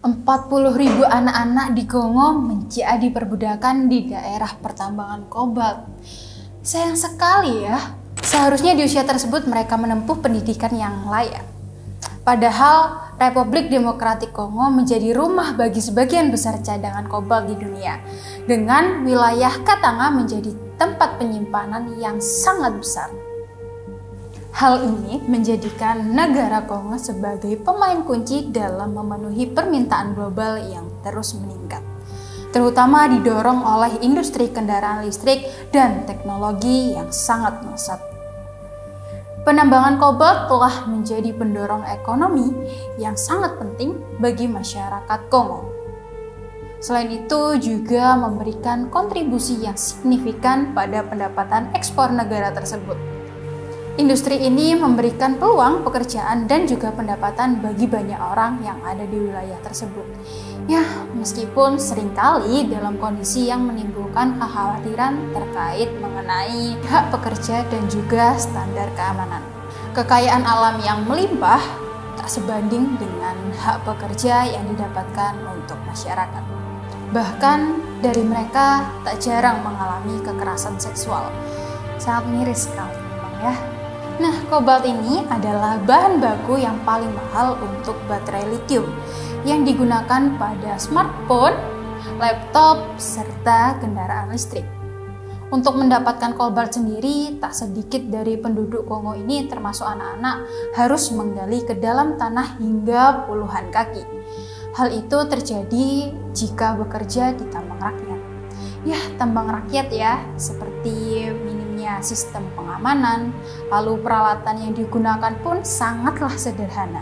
40.000 anak-anak di Kongo menjadi perbudakan di daerah pertambangan kobalt. Sayang sekali ya, seharusnya di usia tersebut mereka menempuh pendidikan yang layak. Padahal Republik Demokratik Kongo menjadi rumah bagi sebagian besar cadangan kobalt di dunia, dengan wilayah Katanga menjadi tempat penyimpanan yang sangat besar. Hal ini menjadikan negara Kongo sebagai pemain kunci dalam memenuhi permintaan global yang terus meningkat, terutama didorong oleh industri kendaraan listrik dan teknologi yang sangat melesat. Penambangan kobalt telah menjadi pendorong ekonomi yang sangat penting bagi masyarakat Kongo. Selain itu juga memberikan kontribusi yang signifikan pada pendapatan ekspor negara tersebut. Industri ini memberikan peluang pekerjaan dan juga pendapatan bagi banyak orang yang ada di wilayah tersebut. Ya, meskipun seringkali dalam kondisi yang menimbulkan kekhawatiran terkait mengenai hak pekerja dan juga standar keamanan. Kekayaan alam yang melimpah tak sebanding dengan hak pekerja yang didapatkan untuk masyarakat. Bahkan dari mereka tak jarang mengalami kekerasan seksual. Sangat miris sekali memang ya. Nah, kobalt ini adalah bahan baku yang paling mahal untuk baterai lithium yang digunakan pada smartphone, laptop, serta kendaraan listrik. Untuk mendapatkan kobalt sendiri, tak sedikit dari penduduk Kongo ini termasuk anak-anak harus menggali ke dalam tanah hingga puluhan kaki. Hal itu terjadi jika bekerja di tambang rakyat. Ya, tambang rakyat ya, seperti minimnya sistem pengamanan, lalu peralatan yang digunakan pun sangatlah sederhana.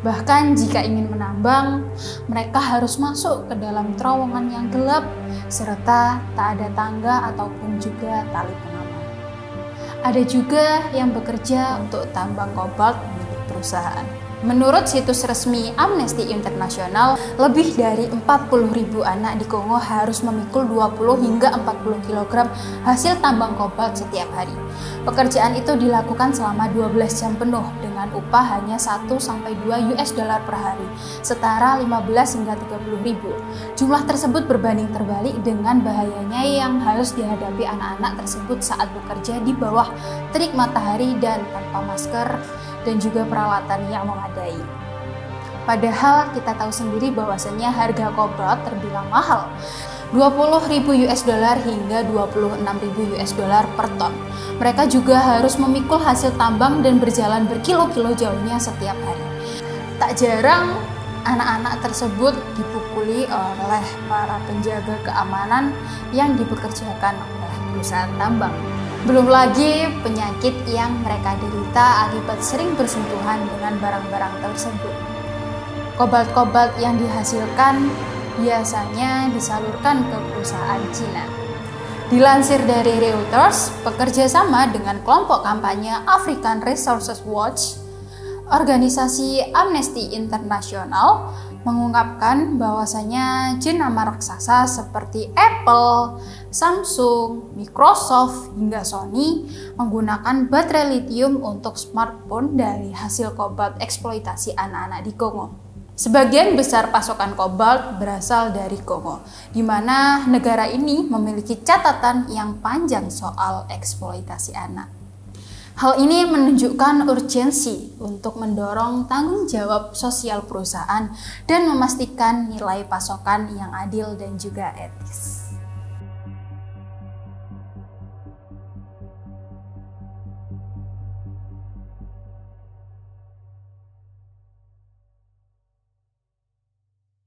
Bahkan jika ingin menambang, mereka harus masuk ke dalam terowongan yang gelap, serta tak ada tangga ataupun juga tali pengaman. Ada juga yang bekerja untuk tambang kobalt milik perusahaan. Menurut situs resmi Amnesty International, lebih dari 40.000 anak di Kongo harus memikul 20 hingga 40 kg hasil tambang kobalt setiap hari. Pekerjaan itu dilakukan selama 12 jam penuh dengan upah hanya 1-2 US dollar per hari, setara 15 hingga 30.000. Jumlah tersebut berbanding terbalik dengan bahayanya yang harus dihadapi anak-anak tersebut saat bekerja di bawah terik matahari dan tanpa masker dan juga peralatan yang memadai. Padahal kita tahu sendiri bahwasanya harga kobalt terbilang mahal, 20.000 US dollar hingga 26.000 US dollar per ton. Mereka juga harus memikul hasil tambang dan berjalan berkilo-kilo jauhnya setiap hari. Tak jarang anak-anak tersebut dipukuli oleh para penjaga keamanan yang dipekerjakan oleh perusahaan tambang. Belum lagi penyakit yang mereka derita akibat sering bersentuhan dengan barang-barang tersebut. Kobalt-kobalt yang dihasilkan biasanya disalurkan ke perusahaan Cina. Dilansir dari Reuters, bekerja sama dengan kelompok kampanye African Resources Watch, organisasi Amnesty International mengungkapkan bahwasanya jenama raksasa seperti Apple, Samsung, Microsoft, hingga Sony menggunakan baterai lithium untuk smartphone dari hasil kobalt eksploitasi anak-anak di Kongo. Sebagian besar pasokan kobalt berasal dari Kongo, di mana negara ini memiliki catatan yang panjang soal eksploitasi anak. Hal ini menunjukkan urgensi untuk mendorong tanggung jawab sosial perusahaan dan memastikan nilai pasokan yang adil dan juga etis.